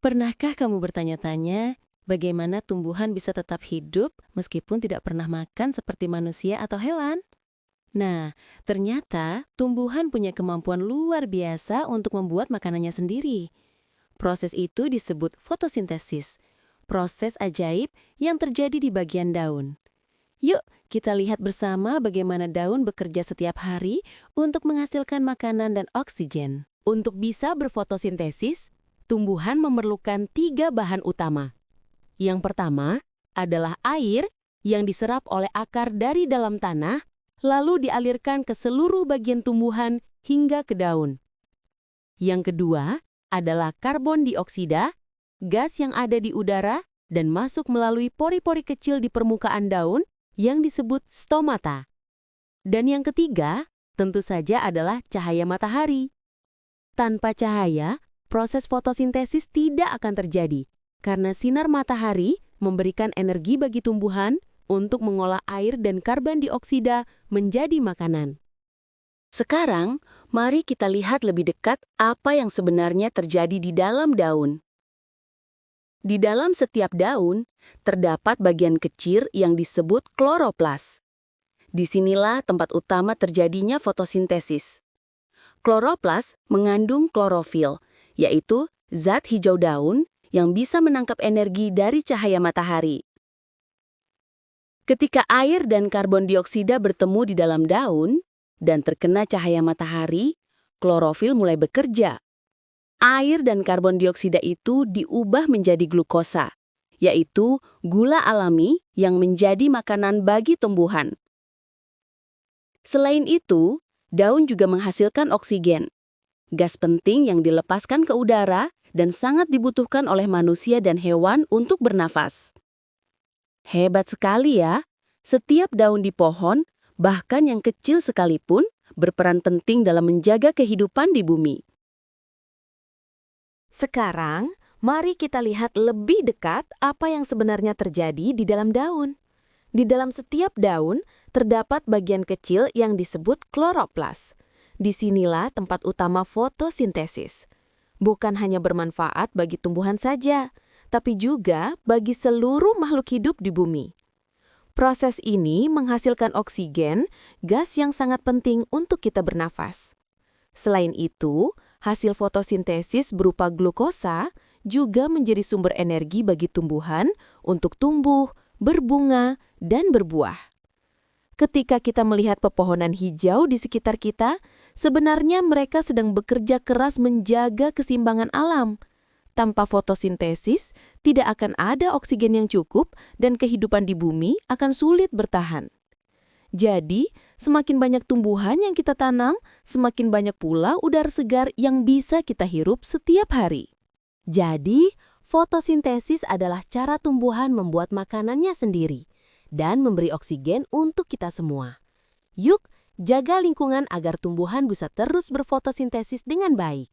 Pernahkah kamu bertanya-tanya bagaimana tumbuhan bisa tetap hidup meskipun tidak pernah makan seperti manusia atau hewan? Nah, ternyata tumbuhan punya kemampuan luar biasa untuk membuat makanannya sendiri. Proses itu disebut fotosintesis, proses ajaib yang terjadi di bagian daun. Yuk, kita lihat bersama bagaimana daun bekerja setiap hari untuk menghasilkan makanan dan oksigen. Untuk bisa berfotosintesis, tumbuhan memerlukan 3 bahan utama. Yang pertama adalah air yang diserap oleh akar dari dalam tanah, lalu dialirkan ke seluruh bagian tumbuhan hingga ke daun. Yang kedua adalah karbon dioksida, gas yang ada di udara dan masuk melalui pori-pori kecil di permukaan daun yang disebut stomata. Dan yang ketiga, tentu saja adalah cahaya matahari. Tanpa cahaya, proses fotosintesis tidak akan terjadi, karena sinar matahari memberikan energi bagi tumbuhan untuk mengolah air dan karbon dioksida menjadi makanan. Sekarang, mari kita lihat lebih dekat apa yang sebenarnya terjadi di dalam daun. Di dalam setiap daun, terdapat bagian kecil yang disebut kloroplas. Disinilah tempat utama terjadinya fotosintesis. Kloroplas mengandung klorofil, yaitu zat hijau daun yang bisa menangkap energi dari cahaya matahari. Ketika air dan karbon dioksida bertemu di dalam daun dan terkena cahaya matahari, klorofil mulai bekerja. Air dan karbon dioksida itu diubah menjadi glukosa, yaitu gula alami yang menjadi makanan bagi tumbuhan. Selain itu, daun juga menghasilkan oksigen, gas penting yang dilepaskan ke udara dan sangat dibutuhkan oleh manusia dan hewan untuk bernafas. Hebat sekali ya, setiap daun di pohon, bahkan yang kecil sekalipun, berperan penting dalam menjaga kehidupan di bumi. Sekarang, mari kita lihat lebih dekat apa yang sebenarnya terjadi di dalam daun. Di dalam setiap daun, terdapat bagian kecil yang disebut kloroplas. Disinilah tempat utama fotosintesis. Bukan hanya bermanfaat bagi tumbuhan saja, tapi juga bagi seluruh makhluk hidup di bumi. Proses ini menghasilkan oksigen, gas yang sangat penting untuk kita bernafas. Selain itu, hasil fotosintesis berupa glukosa juga menjadi sumber energi bagi tumbuhan untuk tumbuh, berbunga, dan berbuah. Ketika kita melihat pepohonan hijau di sekitar kita, sebenarnya mereka sedang bekerja keras menjaga keseimbangan alam. Tanpa fotosintesis, tidak akan ada oksigen yang cukup dan kehidupan di bumi akan sulit bertahan. Jadi, semakin banyak tumbuhan yang kita tanam, semakin banyak pula udara segar yang bisa kita hirup setiap hari. Jadi, fotosintesis adalah cara tumbuhan membuat makanannya sendiri dan memberi oksigen untuk kita semua. Yuk, jaga lingkungan agar tumbuhan bisa terus berfotosintesis dengan baik.